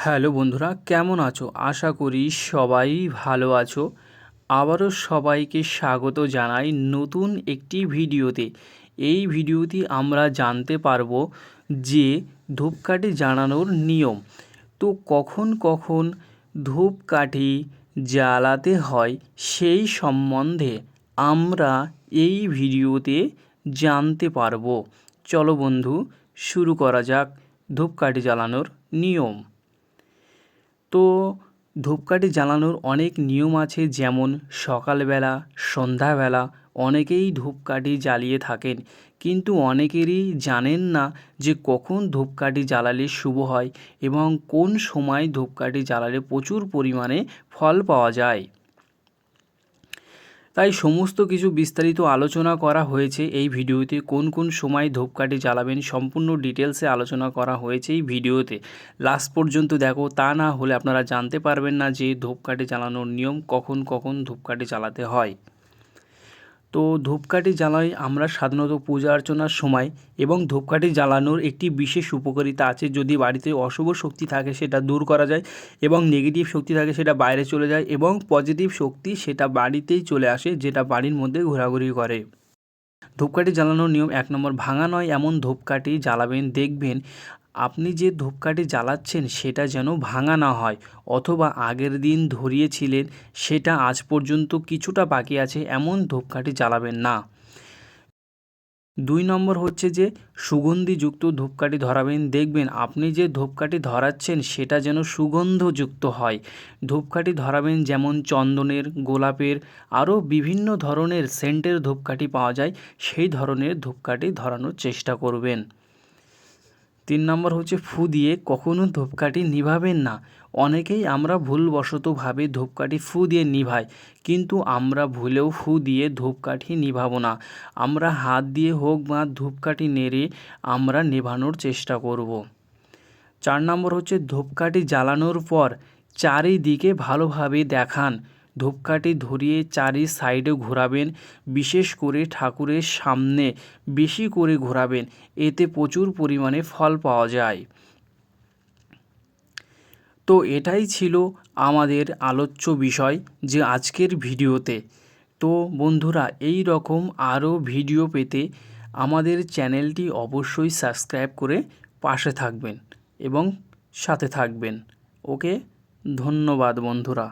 Hello বন্ধুরা, কেমন আছো? আশা করি সবাই ভালো আছো। আবারও সবাইকে স্বাগত জানাই নতুন একটি ভিডিওতে। এই ভিডিওতে আমরা জানতে পারবো যে ধূপকাঠি জ্বালানোর নিয়ম। তো কখন কখন ধূপকাঠি জ্বালাতে হয় সেই সম্বন্ধে আমরা এই ভিডিওতে জানতে পারবো। চলো বন্ধু, শুরু করা যাক ধূপকাঠি জ্বালানোর নিয়ম। তো ধূপকাঠি জ্বালানোর অনেক নিয়ম আছে, যেমন সকালবেলা, সন্ধ্যাবেলা অনেকেই ধূপকাঠি জ্বালিয়ে থাকেন, কিন্তু অনেকেরই জানেন না যে কখন ধূপকাঠি জ্বালালে শুভ হয় এবং কোন সময় ধূপকাঠি জ্বালালে প্রচুর পরিমাণে ফল পাওয়া যায়। তাই সমস্ত কিছু বিস্তারিত আলোচনা করা হয়েছে এই ভিডিওতে। কোন কোন সময় ধূপকাঠি জ্বালাবেন সম্পূর্ণ ডিটেলসে আলোচনা করা হয়েছে এই ভিডিওতে। লাস্ট পর্যন্ত দেখো, তা না হলে আপনারা জানতে পারবেন না যে ধূপকাঠি জ্বালানোর নিয়ম, কখন কখন ধূপকাঠি জ্বালাতে হয়। তো ধূপকাঠি জ্বালাই আমরা সাধারণত পূজা অর্চনার সময়, এবং ধূপকাঠি জ্বালানোর একটি বিশেষ উপকারিতা আছে। যদি বাড়িতে অশুভ শক্তি থাকে সেটা দূর করা যায়, এবং নেগেটিভ শক্তি থাকে সেটা বাইরে চলে যায়, এবং পজিটিভ শক্তি সেটা বাড়িতেই চলে আসে, যেটা বাড়ির মধ্যে ঘোরাঘুরি করে। ধূপকাঠি জ্বালানোর নিয়ম: 1 নম্বর, ভাঙা নয় এমন ধূপকাঠি জ্বালাবেন। দেখবেন আপনি যে ধূপকাঠি জ্বালাচ্ছেন সেটা যেন ভাঙা না হয়, অথবা আগের দিন ধরিয়েছিলেন সেটা আজ পর্যন্ত কিছুটা বাকি আছে, এমন ধূপকাঠি জ্বালাবেন না। 2 নম্বর হচ্ছে যে সুগন্ধিযুক্ত ধূপকাঠি ধরাবেন। দেখবেন আপনি যে ধূপকাঠি ধরাচ্ছেন সেটা যেন সুগন্ধযুক্ত হয়। ধূপকাঠি ধরাবেন যেমন চন্দনের, গোলাপের, আরও বিভিন্ন ধরনের সেন্টের ধূপকাঠি পাওয়া যায়, সেই ধরনের ধূপকাঠি ধরানোর চেষ্টা করবেন। 3 নম্বর হচ্ছে ফু দিয়ে কখনো ধূপকাঠি নিভাবেন না। অনেকেই আমরা ভুলবশতভাবে ধূপকাঠি ফু দিয়ে নিভাই, কিন্তু আমরা ভুলেও ফু দিয়ে ধূপকাঠি নিভাবো না। আমরা হাত দিয়ে হোক বা ধূপকাঠি নেড়ে আমরা নেভানোর চেষ্টা করব। 4 নম্বর হচ্ছে ধূপকাঠি জ্বালানোর পর চারিদিকে ভালোভাবে দেখান। ধূপকাঠি ধরিয়ে চারি সাইডে ঘোরাবেন, বিশেষ করে ঠাকুরের সামনে বেশি করে ঘোরাবেন, এতে প্রচুর পরিমাণে ফল পাওয়া যায়। তো এটাই ছিল আমাদের আলোচ্য বিষয় যে আজকের ভিডিওতে। তো বন্ধুরা, এই রকম আরও ভিডিও পেতে আমাদের চ্যানেলটি অবশ্যই সাবস্ক্রাইব করে পাশে থাকবেন এবং সাথে থাকবেন। ওকে, ধন্যবাদ বন্ধুরা।